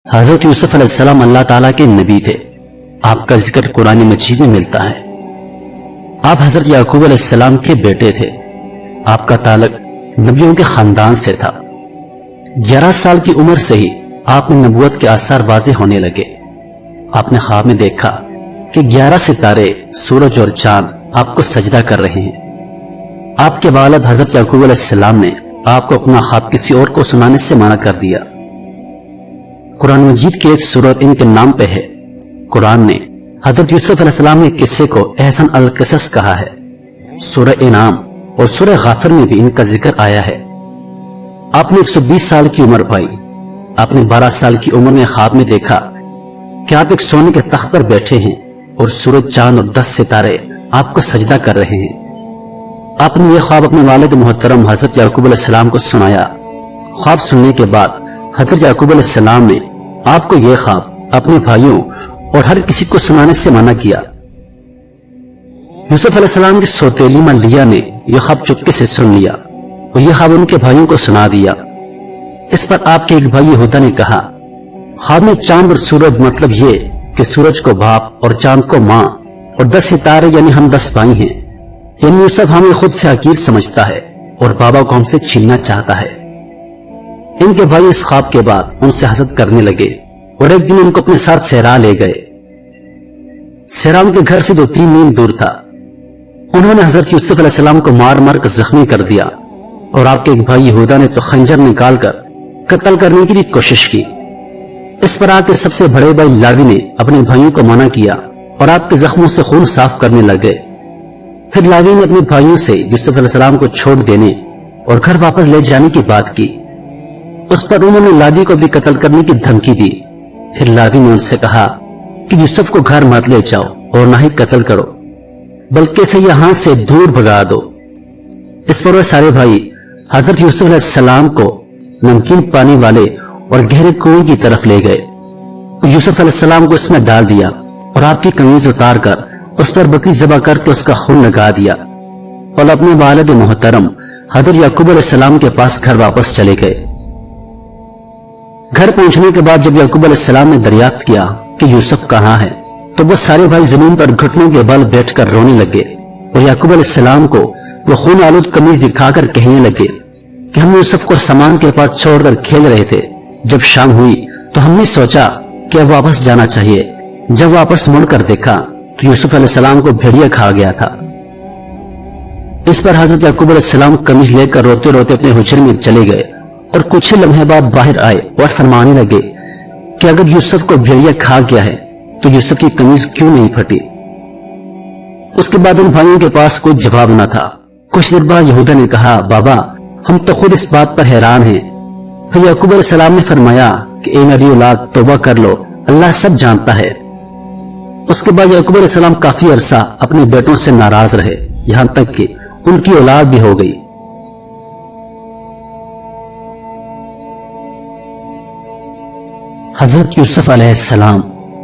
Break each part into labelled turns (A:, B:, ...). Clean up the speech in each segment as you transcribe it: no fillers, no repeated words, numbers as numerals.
A: حضرت یوسف علیہ السلام اللہ تعالیٰ کے نبی تھے۔ آپ کا ذکر قرآن مجید میں ملتا ہے۔ آپ حضرت یعقوب علیہ السلام کے بیٹے تھے۔ آپ کا تعلق نبیوں کے خاندان سے تھا۔ 11 سال کی عمر سے ہی آپ میں نبوت کے آثار واضح ہونے لگے۔ آپ نے خواب میں دیکھا کہ 11 ستارے، سورج اور چاند آپ کو سجدہ کر رہے ہیں۔ آپ کے والد حضرت یعقوب علیہ السلام نے آپ کو اپنا خواب کسی اور کو سنانے سے منع کر دیا۔ قرآن مجید کی ایک سورت ان کے نام پہ ہے۔ قرآن نے حضرت یوسف علیہ السلام کے قصے کو احسن القصص کہا ہے۔ سورہ انعام اور سورہ غافر میں بھی ان کا ذکر آیا ہے۔ آپ نے 120 سال کی عمر پائی۔ آپ نے 12 سال کی عمر میں خواب میں دیکھا کہ آپ ایک سونے کے تخت پر بیٹھے ہیں اور سورج، چاند اور 10 ستارے آپ کو سجدہ کر رہے ہیں۔ آپ نے یہ خواب اپنے والد محترم حضرت یعقوب علیہ السلام کو سنایا۔ خواب سننے کے بعد حضرت یعقوب علیہ السلام نے آپ کو یہ خواب اپنے بھائیوں اور ہر کسی کو سنانے سے منع کیا۔ یوسف علیہ السلام کی سوتیلی ماں لیا نے یہ خواب چپکے سے سن لیا اور یہ خواب ان کے بھائیوں کو سنا دیا۔ اس پر آپ کے ایک بھائی یہودا نے کہا، خواب میں چاند اور سورج مطلب یہ کہ سورج کو باپ اور چاند کو ماں اور 10 ستارے یعنی ہم 10 بھائی ہیں، یعنی یوسف ہمیں خود سے حقیر سمجھتا ہے اور بابا کو ہم سے چھیننا چاہتا ہے۔ ان کے بھائی اس خواب کے بعد ان سے حسد کرنے لگے اور ایک دن ان کو اپنے ساتھ صحرا لے گئے۔ صحرا ان کے گھر سے 2-3 میل دور تھا۔ انہوں نے حضرت یوسف علیہ السلام کو مار مار کر زخمی کر دیا اور آپ کے ایک بھائی یہودا نے تو خنجر نکال کر قتل کرنے کی بھی کوشش کی۔ اس پر آپ کے سب سے بڑے بھائی لاوی نے اپنے بھائیوں کو منع کیا اور آپ کے زخموں سے خون صاف کرنے لگے۔ پھر لاوی نے اپنے بھائیوں سے یوسف علیہ السلام کو چھوڑ دینے اور گھر واپس لے جانے کی بات کی۔ اس پر انہوں نے لاوی کو بھی قتل کرنے کی دھمکی دی۔ پھر لاوی نے ان سے کہا کہ یوسف کو گھر مت لے جاؤ اور نہ ہی قتل کرو، بلکہ اسے یہاں سے دور بھگا دو۔ اس پر وہ سارے بھائی حضرت یوسف علیہ السلام کو نمکین پانی والے اور گہرے کنویں کی طرف لے گئے۔ یوسف علیہ السلام کو اس میں ڈال دیا اور آپ کی قمیض اتار کر اس پر بکری ذبح کر کے اس کا خون لگا دیا اور اپنے والد محترم حضرت یعقوب علیہ السلام کے پاس گھر واپس چلے گئے۔ گھر پہنچنے کے بعد جب یعقوب علیہ السلام نے دریافت کیا کہ یوسف کہاں ہے تو وہ سارے بھائی زمین پر گھٹنوں کے بل بیٹھ کر رونے لگے اور یعقوب علیہ السلام کو وہ خون آلود قمیض دکھا کر کہنے لگے کہ ہم یوسف کو سامان کے پاس چھوڑ کر کھیل رہے تھے۔ جب شام ہوئی تو ہم نے سوچا کہ اب واپس جانا چاہیے۔ جب واپس مڑ کر دیکھا تو یوسف علیہ السلام کو بھیڑیا کھا گیا تھا۔ اس پر حضرت یعقوب علیہ السلام قمیض لے کر روتے روتے اپنے حجرے میں چلے گئے اور کچھ لمحے بعد باہر آئے اور فرمانے لگے کہ اگر یوسف کو بھیڑیا کھا گیا ہے تو یوسف کی قمیض کیوں نہیں پھٹی؟ اس کے بعد ان بھائیوں کے پاس کوئی جواب نہ تھا۔ کچھ دیر بعد یہودا نے کہا، بابا ہم تو خود اس بات پر حیران ہیں۔ پھر یعقوب علیہ السلام نے فرمایا کہ اے میری اولاد توبہ کر لو، اللہ سب جانتا ہے۔ اس کے بعد یعقوب علیہ السلام کافی عرصہ اپنے بیٹوں سے ناراض رہے، یہاں تک کہ ان کی اولاد بھی ہو گئی۔ حضرت یوسف علیہ السلام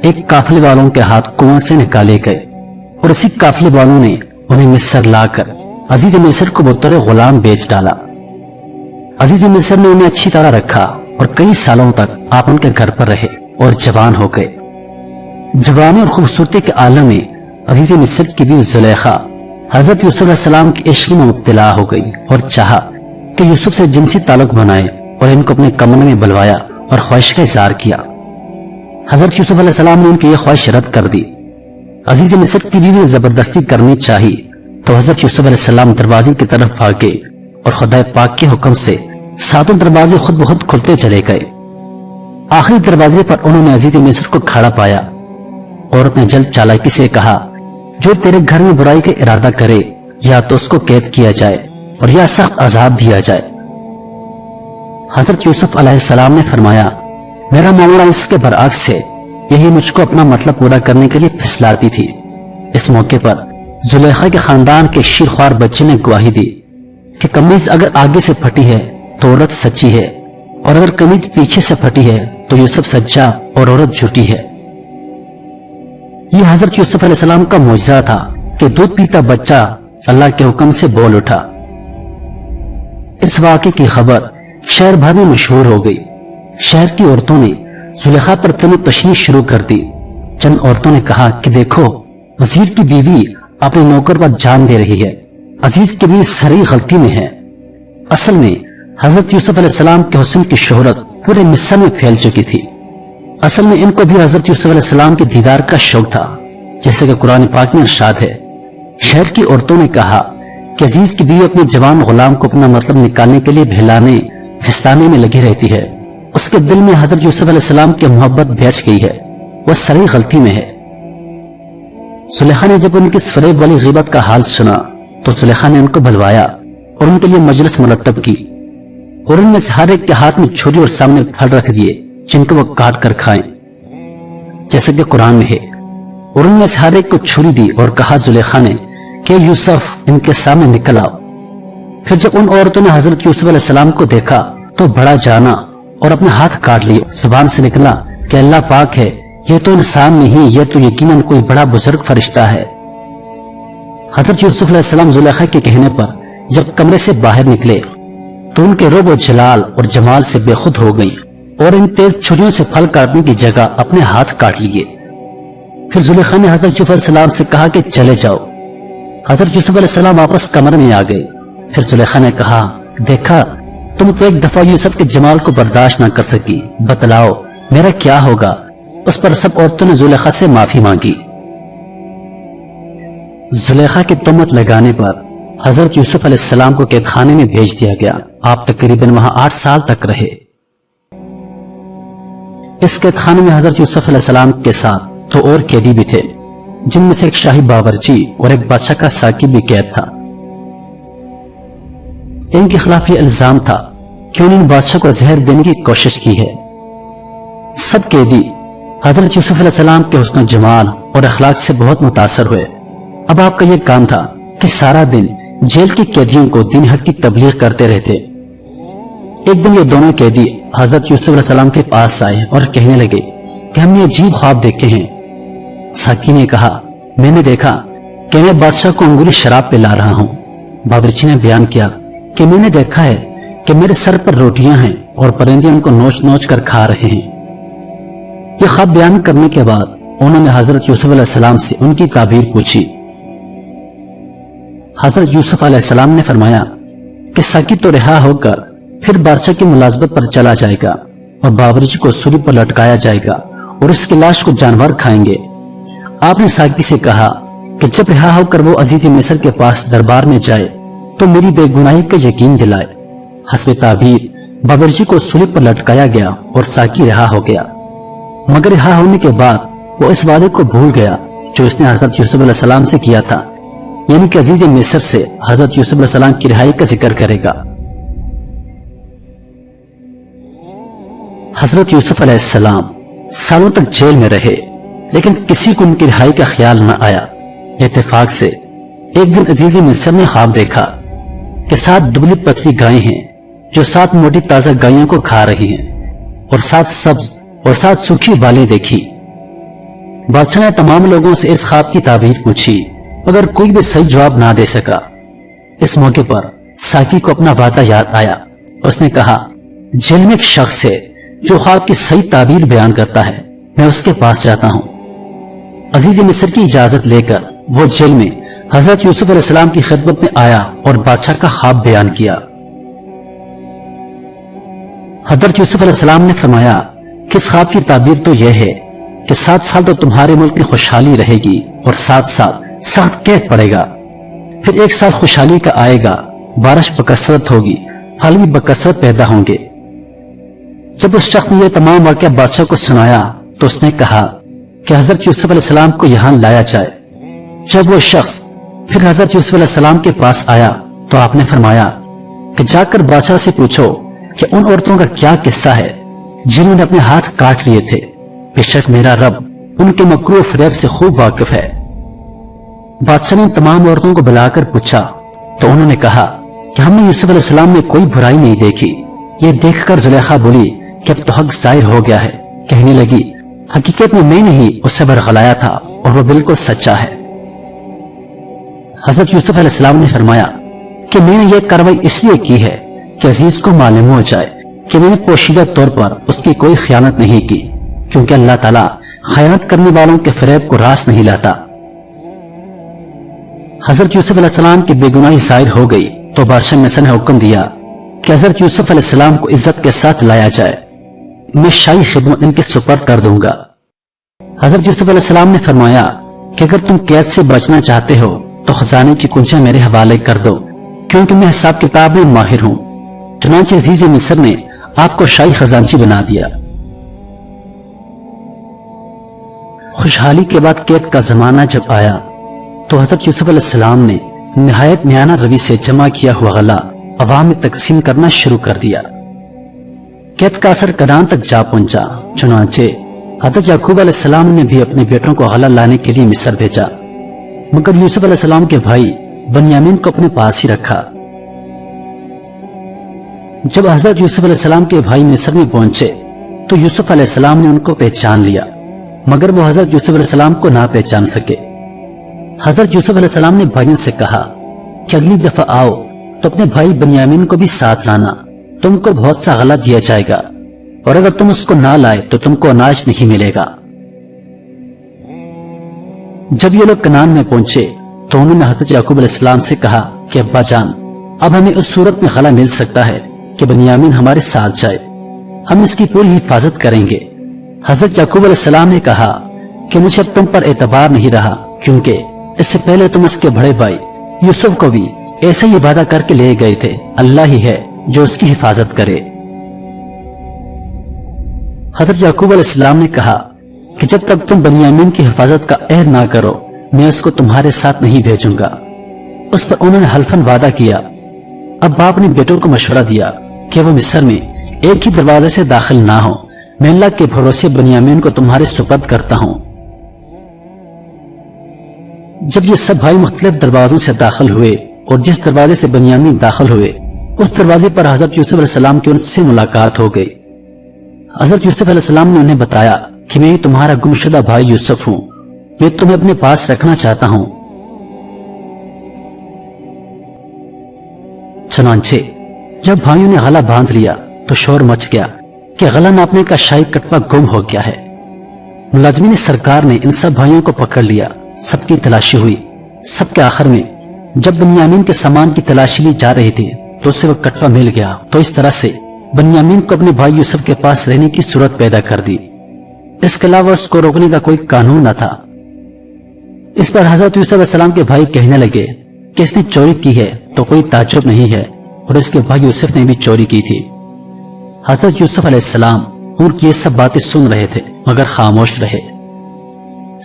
A: ایک قافلے والوں کے ہاتھ کنواں سے نکالے گئے اور اسی قافلے والوں نے انہیں مصر لا کر عزیز مصر کو بطور غلام بیچ ڈالا۔ عزیز مصر نے انہیں اچھی طرح رکھا اور کئی سالوں تک آپ ان کے گھر پر رہے اور جوان ہو گئے۔ جوانی اور خوبصورتی کے عالم میں عزیز مصر کی بیوی زلیخا حضرت یوسف علیہ السلام کی عشق میں مبتلا ہو گئی اور چاہا کہ یوسف سے جنسی تعلق بنائے اور ان کو اپنے کمرے میں بلوایا اور خواہش کا اظہار کیا۔ حضرت یوسف علیہ السلام نے ان کی یہ خواہش رد کر دی۔ عزیز مصر کی بیوی نے زبردستی کرنی چاہی تو حضرت یوسف علیہ السلام دروازے کی طرف بھاگے اور خدا پاک کے حکم سے 7 دروازے خود بخود کھلتے چلے گئے۔ آخری دروازے پر انہوں نے عزیز مصر کو کھڑا پایا۔ عورت نے جلد چالاکی سے کہا، جو تیرے گھر میں برائی کا ارادہ کرے یا تو اس کو قید کیا جائے اور یا سخت عذاب دیا جائے۔ حضرت یوسف علیہ السلام نے فرمایا، میرا معاملہ اس کے برعکس ہے، یہی مجھ کو اپنا مطلب پورا کرنے کے لیے پھسلاتی تھی۔ اس موقع پر زلیخا کے خاندان کے شیرخوار بچے نے گواہی دی کہ قمیض اگر آگے سے پھٹی ہے تو عورت سچی ہے اور اگر قمیض پیچھے سے پھٹی ہے تو یوسف سچا اور عورت جھوٹی ہے۔ یہ حضرت یوسف علیہ السلام کا معجزہ تھا کہ دودھ پیتا بچہ اللہ کے حکم سے بول اٹھا۔ اس واقعے کی خبر شہر بھر میں مشہور ہو گئی۔ شہر کی عورتوں نے زلیخا پر تنو تشنیع شروع کر دی۔ چند عورتوں نے کہا کہ دیکھو، وزیر کی بیوی اپنے نوکر پر جان دے رہی ہے، عزیز کی بیوی سری غلطی میں ہے۔ اصل میں حضرت یوسف علیہ السلام کے حسن کی شہرت پورے مصر میں پھیل چکی تھی۔ اصل میں ان کو بھی حضرت یوسف علیہ السلام کے دیدار کا شوق تھا، جیسے کہ قرآن پاک میں ارشاد ہے۔ شہر کی عورتوں نے کہا کہ عزیز کی بیوی اپنے جوان غلام کو اپنا مطلب نکالنے کے لیے بہلانے پھسلانے میں لگی رہتی ہے، اس کے دل میں حضرت یوسف علیہ السلام کی محبت بیٹھ گئی ہے، وہ سری غلطی میں ہے۔ زلیخا نے جب ان کی اس فریب والی غیبت کا حال سنا تو زلیخا نے ان کو بلوایا اور ان کے لیے مجلس مرتب کی، اور ان میں سے ہر ایک کے ہاتھ میں چھری اور سامنے پھل رکھ دیے جن کو وہ کاٹ کر کھائیں، جیسے کہ قرآن میں ہے۔ اور ان میں سے ہر ایک کو چھری دی اور کہا زلیخا نے کہ یوسف ان کے سامنے نکل آؤ۔ پھر جب ان عورتوں نے حضرت یوسف علیہ السلام کو دیکھا تو بڑا جانا اور اپنے ہاتھ کاٹ لیے، زبان سے نکلا کہ اللہ پاک ہے، یہ تو انسان نہیں، یہ تو یقیناً کوئی بڑا بزرگ فرشتہ ہے۔ حضرت یوسف علیہ السلام زلیخا کے کہنے پر جب کمرے سے باہر نکلے تو ان کے رعب و جلال اور جمال سے بے خود ہو گئی اور ان تیز چھریوں سے پھل کاٹنے کی جگہ اپنے ہاتھ کاٹ لیے۔ پھر زلیخا نے حضرت یوسف علیہ السلام سے کہا کہ چلے جاؤ۔ حضرت یوسف علیہ السلام واپس کمرے میں آ گئے۔ پھر زلیخا نے کہا، دیکھا تم تو ایک دفعہ یوسف کے جمال کو برداشت نہ کر سکی، بتلاؤ میرا کیا ہوگا؟ اس پر سب عورتوں نے زلیخا سے معافی مانگی۔ زلیخا کی تہمت لگانے پر حضرت یوسف علیہ السلام کو قید خانے میں بھیج دیا گیا۔ آپ تقریباً وہاں 8 سال تک رہے۔ اس قید خانے میں حضرت یوسف علیہ السلام کے ساتھ 2 اور قیدی بھی تھے، جن میں سے ایک شاہی باورچی اور ایک بادشاہ کا ساقی بھی قید تھا۔ ان کے خلاف یہ الزام تھا کہ انہوں نے بادشاہ کو زہر دینے کی کوشش کی ہے۔ سب قیدی حضرت یوسف علیہ السلام کے حسن و جمال اور اخلاق سے بہت متاثر ہوئے۔ اب آپ کا یہ کام تھا کہ سارا دن جیل کے قیدیوں کو دین حق کی تبلیغ کرتے رہتے۔ ایک دن یہ دونوں قیدی حضرت یوسف علیہ السلام کے پاس آئے اور کہنے لگے کہ ہم نے عجیب خواب دیکھے ہیں۔ ساقی نے کہا، میں نے دیکھا کہ میں بادشاہ کو انگوری شراب پلا رہا ہوں۔ باورچی نے بیان کیا کہ میں نے دیکھا ہے کہ میرے سر پر روٹیاں ہیں اور پرندے ان کو نوچ نوچ کر کھا رہے ہیں۔ یہ خواب بیان کرنے کے بعد انہوں نے حضرت یوسف علیہ السلام سے ان کی تعبیر پوچھی۔ حضرت یوسف علیہ السلام نے فرمایا کہ ساقی تو رہا ہو کر پھر بادشاہ کی ملازمت پر چلا جائے گا اور باورچی کو سولی پر لٹکایا جائے گا اور اس کی لاش کو جانور کھائیں گے۔ آپ نے ساقی سے کہا کہ جب رہا ہو کر وہ عزیز مصر کے پاس دربار میں جائے تو میری بے گناہی کا یقین دلائے۔ حسب تعبیر باورچی کو سولی پر لٹکایا گیا اور ساقی رہا ہو گیا، مگر رہا ہونے کے بعد وہ اس وعدے کو بھول گیا جو اس نے حضرت یوسف علیہ السلام سے کیا تھا، یعنی کہ عزیز مصر سے حضرت یوسف علیہ السلام کی رہائی کا ذکر کرے گا۔ حضرت یوسف علیہ السلام سالوں تک جیل میں رہے، لیکن کسی کو ان کی رہائی کا خیال نہ آیا۔ اتفاق سے ایک دن عزیز مصر نے خواب دیکھا کہ 7 دبلی پتلی گائیں ہیں جو 7 موٹی تازہ گائیوں کو کھا رہی ہیں، اور 7 سبز اور 7 سوکھی بالیں دیکھی۔ بادشاہ نے تمام لوگوں سے اس خواب کی تعبیر پوچھی، مگر کوئی بھی صحیح جواب نہ دے سکا۔ اس موقع پر ساقی کو اپنا وعدہ یاد آیا۔ اس نے کہا، جیل میں ایک شخص ہے جو خواب کی صحیح تعبیر بیان کرتا ہے، میں اس کے پاس جاتا ہوں۔ عزیز مصر کی اجازت لے کر وہ جیل میں حضرت یوسف علیہ السلام کی خدمت میں آیا اور بادشاہ کا خواب بیان کیا۔ حضرت یوسف علیہ السلام نے فرمایا کہ اس خواب کی تعبیر تو یہ ہے کہ 7 سال تو تمہارے ملک میں خوشحالی رہے گی اور 7 سال سخت قحط پڑے گا، پھر 1 سال خوشحالی کا آئے گا، بارش بکثرت ہوگی، پھل بھی بکثرت پیدا ہوں گے۔ جب اس شخص نے یہ تمام واقعہ بادشاہ کو سنایا تو اس نے کہا کہ حضرت یوسف علیہ السلام کو یہاں لایا جائے۔ جب وہ شخص پھر حضرت یوسف علیہ السلام کے پاس آیا تو آپ نے فرمایا کہ جا کر بادشاہ سے پوچھو کہ ان عورتوں کا کیا قصہ ہے جنہوں نے اپنے ہاتھ کاٹ لیے تھے، بے شک میرا رب ان کے مکروہ و فریب سے خوب واقف ہے۔ بادشاہ نے تمام عورتوں کو بلا کر پوچھا تو انہوں نے کہا کہ ہم نے یوسف علیہ السلام میں کوئی برائی نہیں دیکھی۔ یہ دیکھ کر زلیخا بولی کہ اب تو حق ظاہر ہو گیا ہے۔ کہنے لگی، حقیقت میں نہیں اس سے برغلایا تھا اور وہ بالکل سچا ہے۔ حضرت یوسف علیہ السلام نے فرمایا کہ میں نے یہ کارروائی اس لیے کی ہے کہ عزیز کو معلوم ہو جائے کہ میں نے پوشیدہ طور پر اس کی کوئی خیانت نہیں کی، کیونکہ اللہ تعالیٰ خیانت کرنے والوں کے فریب کو راست نہیں لاتا۔ حضرت یوسف علیہ السلام کی بے گناہی ظاہر ہو گئی تو بادشاہ مصر نے حکم دیا کہ حضرت یوسف علیہ السلام کو عزت کے ساتھ لایا جائے، میں شاہی خدمت ان کے سپرد کر دوں گا۔ حضرت یوسف علیہ السلام نے فرمایا کہ اگر تم قید سے بچنا چاہتے ہو تو خزانے کی کنجیاں میرے حوالے کر دو، کیونکہ میں حساب کتاب میں ماہر ہوں۔ چنانچہ عزیز مصر نے آپ کو شاہی خزانچی بنا دیا۔ خوشحالی کے بعد قید کا زمانہ جب آیا تو حضرت یوسف علیہ السلام نے نہایت میانہ روی سے جمع کیا ہوا غلہ عوام میں تقسیم کرنا شروع کر دیا۔ قید کا اثر کنعان تک جا پہنچا، چنانچہ حضرت یعقوب علیہ السلام نے بھی اپنے بیٹوں کو غلہ لانے کے لیے مصر بھیجا، مگر یوسف علیہ السلام کے بھائی بنیامین کو اپنے پاس ہی رکھا۔ جب حضرت یوسف علیہ السلام کے بھائی مصر میں پہنچے تو یوسف علیہ السلام نے ان کو پہچان لیا، مگر وہ حضرت یوسف علیہ السلام کو نہ پہچان سکے۔ حضرت یوسف علیہ السلام نے بھائیوں سے کہا کہ اگلی دفعہ آؤ تو اپنے بھائی بنیامین کو بھی ساتھ لانا، تم کو بہت سا غلہ دیا جائے گا، اور اگر تم اس کو نہ لائے تو تم کو اناج نہیں ملے گا۔ جب یہ لوگ کنعان میں پہنچے تو انہوں نے حضرت یعقوب علیہ السلام سے کہا کہ ابا جان، اب ہمیں اس صورت میں غلہ مل سکتا ہے کہ بنیامین ہمارے ساتھ جائے، ہم اس کی پوری حفاظت کریں گے۔ حضرت یعقوب علیہ السلام نے کہا کہ مجھے اب تم پر اعتبار نہیں رہا، کیونکہ اس سے پہلے تم اس کے بڑے بھائی یوسف کو بھی ایسے ہی وعدہ کر کے لے گئے تھے، اللہ ہی ہے جو اس کی حفاظت کرے۔ حضرت یعقوب علیہ السلام نے کہا کہ جب تک تم بنیامین کی حفاظت کا عہد نہ کرو میں اس کو تمہارے ساتھ نہیں بھیجوں گا۔ اس پر انہوں نے حلفاً وعدہ کیا۔ اب باپ نے بیٹوں کو مشورہ دیا کہ وہ مصر میں ایک ہی دروازے سے داخل نہ ہو، میں اللہ کے بھروسے بنیامین کو تمہارے سپرد کرتا ہوں۔ جب یہ سب بھائی مختلف دروازوں سے داخل ہوئے اور جس دروازے سے بنیامین داخل ہوئے اس دروازے پر حضرت یوسف علیہ السلام کی ان سے ملاقات ہو گئی۔ حضرت یوسف علیہ السلام نے انہیں بتایا کہ میں تمہارا گمشدہ بھائی یوسف ہوں، میں تمہیں اپنے پاس رکھنا چاہتا ہوں۔ چنانچہ جب بھائیوں نے غلہ باندھ لیا تو شور مچ گیا کہ غلہ ناپنے کا شاہی کٹوا گم ہو گیا ہے۔ ملازمین سرکار نے ان سب بھائیوں کو پکڑ لیا، سب کی تلاشی ہوئی۔ سب کے آخر میں جب بنیامین کے سامان کی تلاشی لی جا رہی تھی تو اسے وہ کٹوا مل گیا، تو اس طرح سے بنیامین کو اپنے بھائی یوسف کے پاس رہنے کی صورت پیدا کر دی۔ اس کے علاوہ اس کو روکنے کا کوئی قانون نہ تھا۔ اس پر حضرت یوسف علیہ السلام کے بھائی کہنے لگے کہ اس نے چوری کی ہے تو کوئی تعجب نہیں ہے، اور اس کے بھائی یوسف نے بھی چوری کی تھی۔ حضرت یوسف علیہ السلام ان کی یہ سب باتیں سن رہے تھے مگر خاموش رہے۔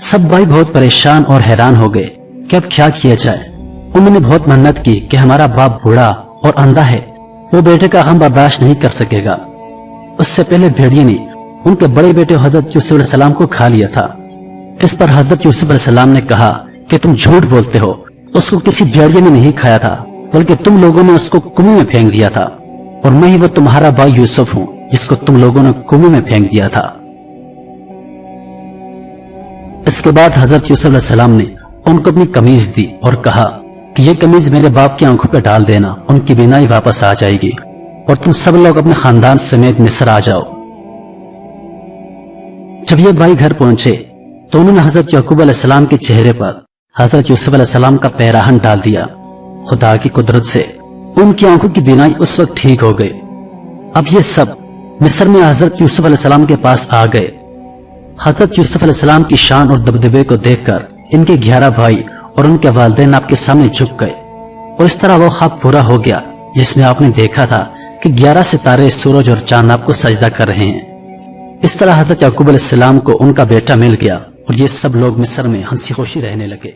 A: سب بھائی بہت پریشان اور حیران ہو گئے کہ اب کیا کیا جائے۔ انہوں نے بہت منت کی کہ ہمارا باپ بوڑھا اور اندھا ہے، وہ بیٹے کا غم برداشت نہیں کر سکے گا۔ اس سے پہلے بھیڑیے نے ان کے بڑے بیٹے حضرت یوسف علیہ السلام کو کھا لیا تھا۔ اس پر حضرت یوسف علیہ السلام نے کہا کہ تم جھوٹ بولتے ہو، اس کو کسی بھیڑیے نے نہیں کھایا تھا، بلکہ تم لوگوں نے اس کو کنویں میں پھینک دیا تھا، اور میں ہی وہ تمہارا بھائی یوسف ہوں جس کو تم لوگوں نے کنویں میں پھینک دیا تھا۔ اس کے بعد حضرت یوسف علیہ السلام نے ان کو اپنی قمیض دی اور کہا کہ یہ قمیض میرے باپ کی آنکھوں پہ ڈال دینا، ان کی بینائی واپس آ جائے گی، اور تم سب لوگ اپنے خاندان سمیت مصر آ جاؤ۔ جب یہ بھائی گھر پہنچے تو انہوں نے حضرت یعقوب علیہ السلام کے چہرے پر حضرت یوسف علیہ السلام کا پیراہن ڈال دیا۔ خدا کی قدرت سے ان کی آنکھوں کی بینائی اس وقت ٹھیک ہو گئی۔ اب یہ سب مصر میں حضرت یوسف علیہ السلام کے پاس آ گئے۔ حضرت یوسف علیہ السلام کی شان اور دبدبے کو دیکھ کر ان کے 11 بھائی اور ان کے والدین آپ کے سامنے جھک گئے، اور اس طرح وہ خواب پورا ہو گیا جس میں آپ نے دیکھا تھا کہ 11 ستارے، سورج اور چاند آپ کو سجدہ کر رہے ہیں۔ اس طرح حضرت یعقوب علیہ السلام کو ان کا بیٹا مل گیا، اور یہ سب لوگ مصر میں ہنسی خوشی رہنے لگے۔